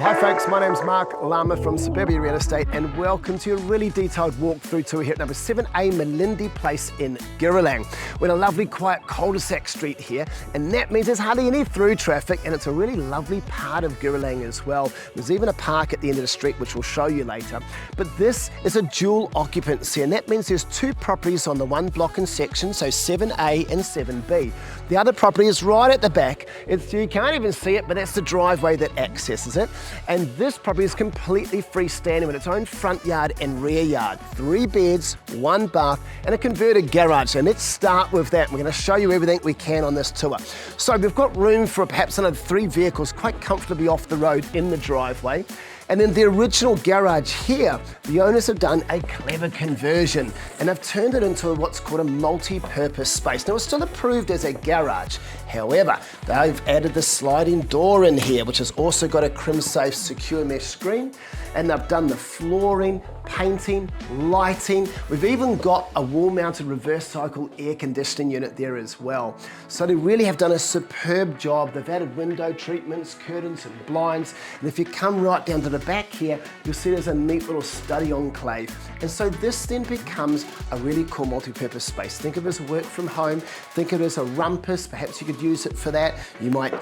Hi folks, my name's Mark Lama from Suburbia Real Estate and welcome to a really detailed walkthrough tour here at number 7A Malindi Place in Giralang. We're in a lovely quiet cul-de-sac street here, and that means there's hardly any through traffic, and it's a really lovely part of Giralang as well. There's even a park at the end of the street which we'll show you later. But this is a dual occupancy, and that means there's two properties on the one block and section, so 7A and 7B. The other property is right at the back. You can't even see it, but that's the driveway that accesses it. And this property is completely freestanding with its own front yard and rear yard. 3 beds, 1 bath, and a converted garage. So let's start with that. We're going to show you everything we can on this tour. So we've got room for perhaps another 3 vehicles quite comfortably off the road in the driveway. And then the original garage here, the owners have done a clever conversion and have turned it into what's called a multi-purpose space. Now it's still approved as a garage. However, they've added the sliding door in here, which has also got a crim-safe secure mesh screen. And they've done the flooring, painting, lighting. We've even got a wall-mounted reverse cycle air conditioning unit there as well. So they really have done a superb job. They've added window treatments, curtains and blinds. And if you come right down to the back here, you'll see there's a neat little study enclave. And so this then becomes a really cool multi-purpose space. Think of it as work from home. Think of it as a rumpus. Perhaps you could use it for that. You might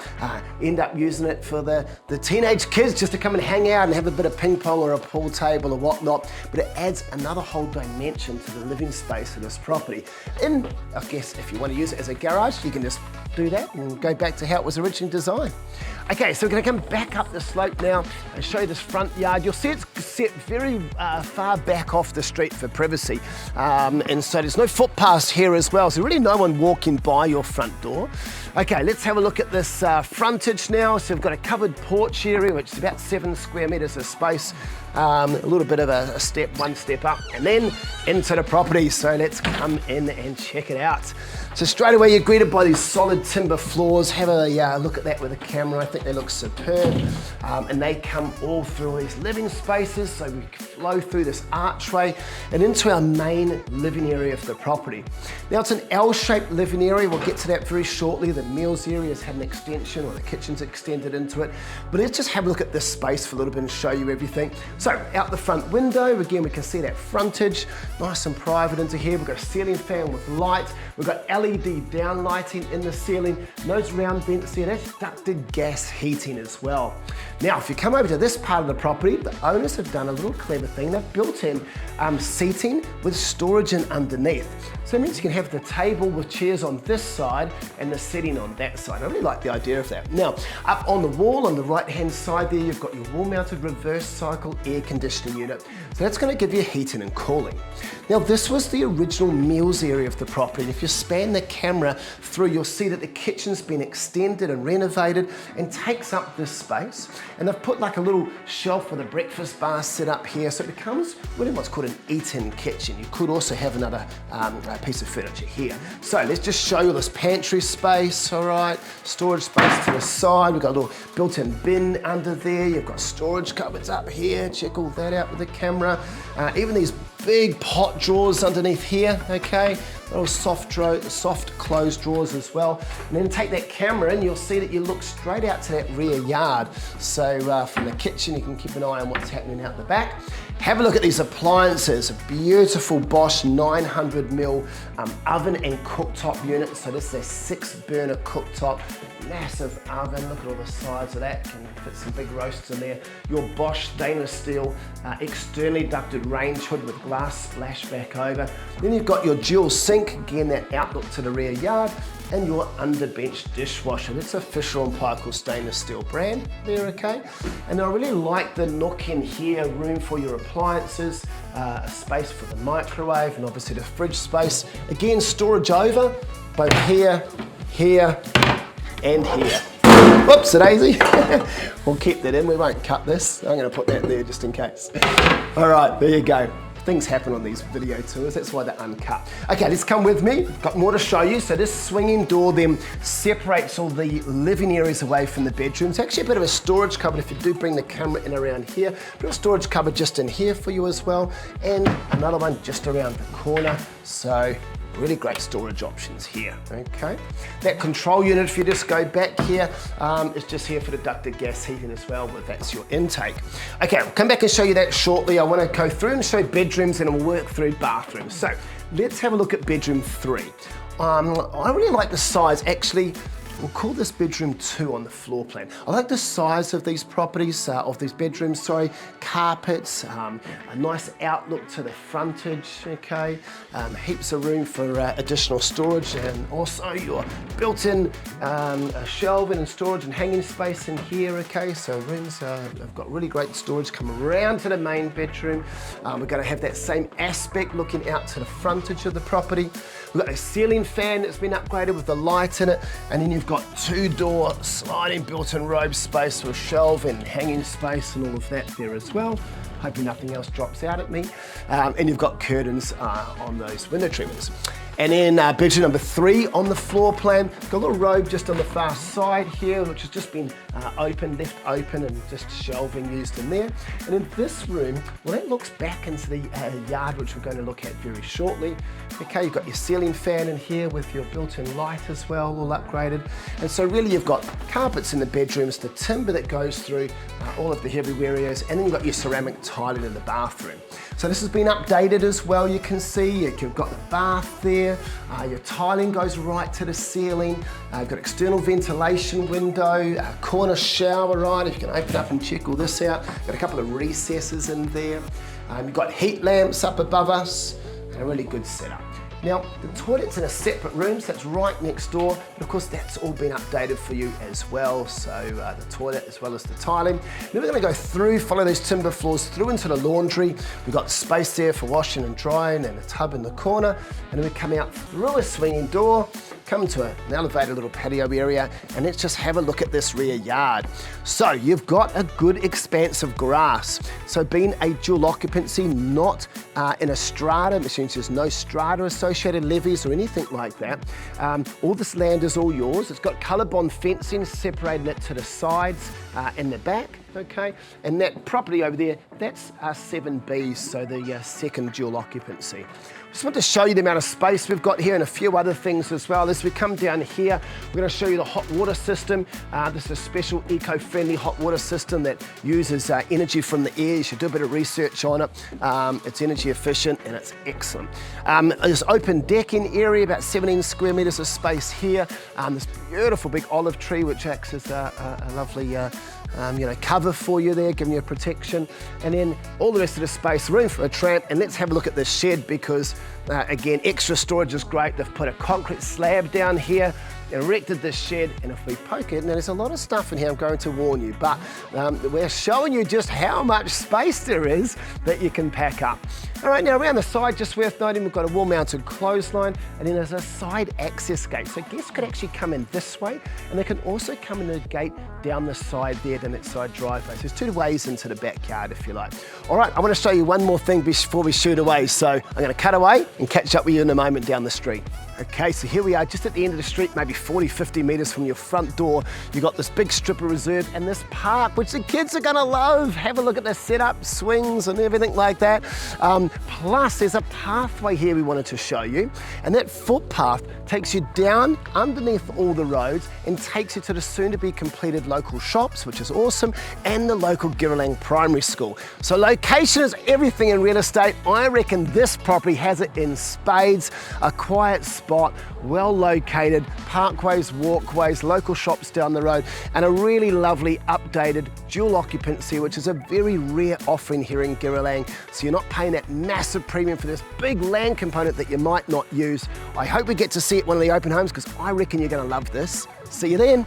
end up using it for the teenage kids just to come and hang out and have a bit of ping pong or a pool table or whatnot. But it adds another whole dimension to the living space of this property. And I guess if you want to use it as a garage, you can just do that and go back to how it was originally designed. Okay, so we're going to come back up the slope now and show you this front yard. You'll see it's set very far back off the street for privacy. And so there's no footpaths here as well, so really no one walking by your front door. Okay, let's have a look at this frontage now. So we've got a covered porch area, which is about 7 square metres of space. A little bit of a step, 1 step up, and then into the property. So let's come in and check it out. So straight away you're greeted by these solid timber floors. Have a look at that with a camera. I think they look superb. And they come all through all these living spaces. So we flow through this archway and into our main living area of the property. Now it's an L-shaped living area. We'll get to that very shortly. The meals area has had an extension, or the kitchen's extended into it. But let's just have a look at this space for a little bit and show you everything. So out the front window, again, we can see that frontage, nice and private into here. We've got a ceiling fan with light. We've got LED down lighting in the ceiling. Those round vents here, that's ducted gas heating as well. Now, if you come over to this part of the property, the owners have done a little clever thing. They've built in seating with storage in underneath. So it means you can have the table with chairs on this side and the seating on that side. I really like the idea of that. Now, up on the wall on the right-hand side there, you've got your wall-mounted reverse cycle air conditioning unit. So that's going to give you heating and cooling. Now, this was the original meals area of the property. And if you span the camera through, you'll see that the kitchen's been extended and renovated and takes up this space. And they've put like a little shelf with a breakfast bar set up here. So it becomes really what's called an eat-in kitchen. You could also have another piece of furniture here. So let's just show you this pantry space, all right? Storage space to the side. We've got a little built-in bin under there. You've got storage cupboards up here. Check all that out with the camera. Even these big pot drawers underneath here, okay? Little soft closed drawers as well. And then take that camera and you'll see that you look straight out to that rear yard. So from the kitchen, you can keep an eye on what's happening out the back. Have a look at these appliances. A beautiful Bosch 900mm oven and cooktop unit. So this is a 6-burner cooktop, massive oven. Look at all the sides of that. Can fit some big roasts in there. Your Bosch stainless steel externally ducted range hood with glass splashback over. Then you've got your dual sink, again that outlook to the rear yard, and your underbench dishwasher. That's a Fisher & Paykel stainless steel brand there, okay? And I really like the nook in here, room for your appliances, a space for the microwave, and obviously the fridge space. Again, storage over, both here, here, and here. Whoops, a daisy. We'll keep that in, we won't cut this. I'm gonna put that there just in case. All right, there you go. Things happen on these video tours, that's why they're uncut. Okay, let's come with me. Got more to show you. So this swinging door then separates all the living areas away from the bedrooms. Actually a bit of a storage cupboard if you do bring the camera in around here. Bit of a storage cupboard just in here for you as well. And another one just around the corner. So really great storage options here, okay? That control unit, if you just go back here, is just here for the ducted gas heating as well, but that's your intake. Okay, I'll come back and show you that shortly. I want to go through and show bedrooms and we'll work through bathrooms. So let's have a look at bedroom 3. I really like the size. Actually, we'll call this bedroom 2 on the floor plan. I like the size of these properties, of these bedrooms, sorry. Carpets, a nice outlook to the frontage, okay. Heaps of room for additional storage, and also your built-in shelving and storage and hanging space in here, okay. So rooms have got really great storage. Come around to the main bedroom. We're gonna have that same aspect looking out to the frontage of the property. We've got a ceiling fan that's been upgraded with the light in it, and then you've got 2-door sliding built-in robe space with shelving, hanging space and all of that there as well. Hoping nothing else drops out at me. And you've got curtains on those window trimmers. And then bedroom number 3 on the floor plan. Got a little robe just on the far side here, which has just been left open and just shelving used in there. And in this room, well, that looks back into the yard, which we're going to look at very shortly. Okay, you've got your ceiling fan in here with your built-in light as well, all upgraded. And so really you've got carpets in the bedrooms, the timber that goes through all of the heavy areas, and then you've got your ceramic tiling in the bathroom. So this has been updated as well, you can see. You've got the bath there, your tiling goes right to the ceiling, you've got external ventilation window, corner shower, right, if you can open up and check all this out. Got a couple of recesses in there. You've got heat lamps up above us, and a really good setup. Now, the toilet's in a separate room, so that's right next door, but of course that's all been updated for you as well, so the toilet as well as the tiling. Then we're going to go through, follow those timber floors through into the laundry. We've got space there for washing and drying and a tub in the corner, and then we come out through a swinging door, come to an elevated little patio area, and let's just have a look at this rear yard. So you've got a good expanse of grass. So being a dual occupancy, not in a strata, which means there's no strata associated levies or anything like that. All this land is all yours. It's got colour bond fencing separating it to the sides and the back, okay? And that property over there, that's 7B, so the second dual occupancy. Just want to show you the amount of space we've got here and a few other things as well. As we come down here, we're going to show you the hot water system. This is a special eco-friendly hot water system that uses energy from the air. You should do a bit of research on it. It's energy efficient and it's excellent. There's open decking area, about 17 square metres of space here. This beautiful big olive tree which acts as a lovely cover for you there, giving you protection. And then all the rest of the space, room for a tramp. And let's have a look at this shed because, again, extra storage is great. They've put a concrete slab down here, erected this shed, and if we poke it, now there's a lot of stuff in here, I'm going to warn you, but we're showing you just how much space there is that you can pack up. All right, now around the side, just worth noting, we've got a wall-mounted clothesline, and then there's a side access gate. So guests could actually come in this way, and they can also come in the gate down the side there, down that side driveway. So there's 2 ways into the backyard, if you like. All right, I want to show you one more thing before we shoot away. So I'm going to cut away and catch up with you in a moment down the street. Okay, so here we are just at the end of the street, maybe 40, 50 metres from your front door. You've got this big strip of reserve and this park, which the kids are gonna love. Have a look at the setup, swings and everything like that. Plus, there's a pathway here we wanted to show you, and that footpath takes you down underneath all the roads and takes you to the soon-to-be completed local shops, which is awesome, and the local Giralang Primary School. So location is everything in real estate. I reckon this property has it in spades. A quiet spot, well located, parkways, walkways, local shops down the road, and a really lovely updated dual occupancy, which is a very rare offering here in Giralang. So you're not paying that massive premium for this big land component that you might not use. I hope we get to see it at one of the open homes because I reckon you're going to love this. See you then.